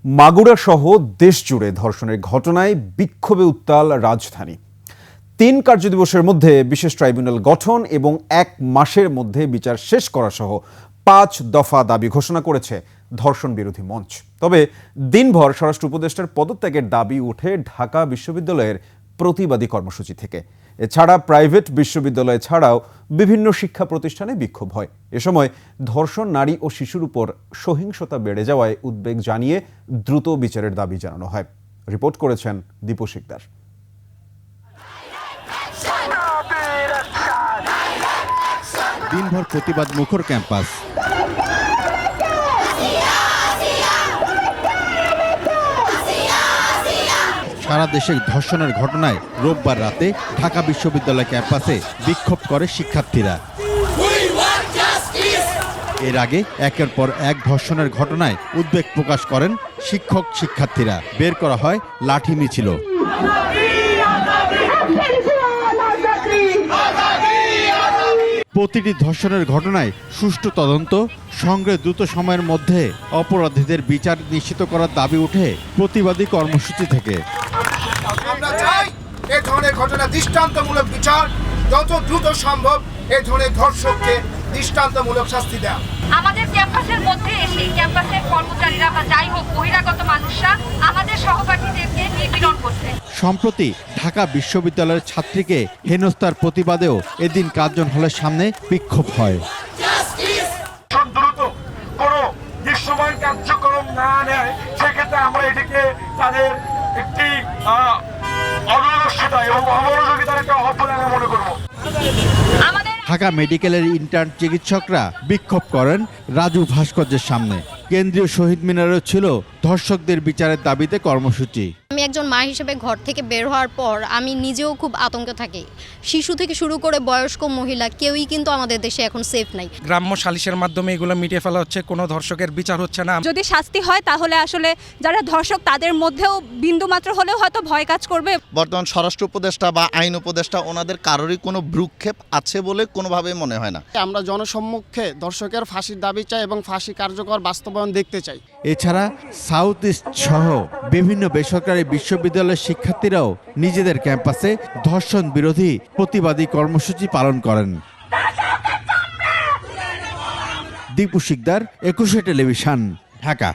মাগুরা সহ দেশ জুড়ে ধর্ষণের ঘটনায় বিক্ষোভে উত্তাল রাজধানী। 3 কার্যদিবসের মধ্যে বিশেষ ট্রাইব্যুনাল গঠন এবং 1 মাসের মধ্যে বিচার শেষ করা সহ 5 দফা দাবি ঘোষণা করেছে ধর্ষণ বিরোধী মঞ্চ। তবে দিনভর স্বরাষ্ট্র উপদেষ্টার পদত্যাগের দাবি ওঠে ঢাকা বিশ্ববিদ্যালয়ের প্রতিবাদী কর্মসূচি থেকে। এছাড়া প্রাইভেট বিশ্ববিদ্যালয় ছাড়াও বিভিন্ন শিক্ষা প্রতিষ্ঠানে বিক্ষোভ হয়। এ সময় ধর্ষণ, নারী ও শিশুর উপর সহিংসতা বেড়ে যাওয়ায় উদ্বেগ জানিয়ে দ্রুত বিচারের দাবি জানানো হয়। রিপোর্ট করেছেন দীপু শিকদার। দিনভর প্রতিবাদ মুখর ক্যাম্পাস। সারা দেশে ধর্ষণের ঘটনায় রোববার রাতে ঢাকা বিশ্ববিদ্যালয় ক্যাম্পাসে বিক্ষোভ করে শিক্ষার্থীরা। এর আগে একের পর এক ধর্ষণের ঘটনায় উদ্বেগ প্রকাশ করেন শিক্ষক শিক্ষার্থীরা। বের করা হয় লাঠি মিছিল। প্রতিটি ধর্ষণের ঘটনায় সুষ্ঠু তদন্ত, সঙ্গে দ্রুত সময়ের মধ্যে অপরাধীদের বিচার নিশ্চিত করার দাবি ওঠে প্রতিবাদী কর্মসূচি থেকে। আমরা চাই এই ধরনের ঘটনা দৃষ্টান্তমূলক বিচার, যত দ্রুত সম্ভব এই ধরনের ধর্ষককে দৃষ্টান্তমূলক শাস্তি দেওয়া। আমাদের ক্যাম্পাসের মধ্যে এসে ক্যাম্পাসের কর্মচারীরা বা যাই হোক বহিরাগত মানুষরা আমাদের সহপাঠীদেরকে নিপীড়ন করছে। সম্প্রতি ঢাকা বিশ্ববিদ্যালয়ের ছাত্রীকে হেনস্থার প্রতিবাদেও এদিন কার্জন হলের সামনে বিক্ষোভ হয়। দ্রুত কোনো দৃশ্যমান কার্যক্রম না নেয় সেক্ষেত্রে আমরা এটিকে তাদের একটি অনরসতা এবং অমনোযোগিতার একটা অবদান মনে করব। ঢাকা মেডিকেলের ইন্টার্ন চিকিৎসকরা বিক্ষোভ করেন রাজু ভাস্কর্যের সামনে। কেন্দ্রীয় শহীদ মিনারেও ছিল ধর্ষকদের বিচারের দাবিতে কর্মসূচি। আমি একজন মা হিসেবে ঘর থেকে বের হওয়ার পর আমি নিজেও খুব আতঙ্কে থাকি। শিশু থেকে শুরু করে বয়স্ক মহিলা কেউই কিন্তু আমাদের দেশে এখন সেফ নাই। গ্রাম্য সালিশের মাধ্যমে এগুলো মিটিয়ে ফেলা হচ্ছে, কোনো ধর্ষকের বিচার হচ্ছে না। যদি শাস্তি হয় তাহলে আসলে যারা ধর্ষক তাদের মধ্যেও বিন্দুমাত্র হলেও হয়তো ভয় কাজ করবে। বর্তমান স্বরাষ্ট্র উপদেষ্টা বা আইন উপদেষ্টা ওনাদের কারোরই কোনো ভ্রুক্ষেপ আছে বলে কোনোভাবেই মনে হয় না। আমরা জনসম্মুখে ধর্ষকের ফাঁসির দাবি চাই এবং ফাঁসি কার্যকর বাস্তবায়ন দেখতে চাই। এছাড়া সাউথ ইস্ট সহ বিভিন্ন বেসরকারি বিশ্ববিদ্যালয়ের শিক্ষার্থীরাও নিজেদের ক্যাম্পাসে ধর্ষণ বিরোধী প্রতিবাদী কর্মসূচি পালন করেন। দীপু শিকদার, 21 টেলিভিশন, ঢাকা।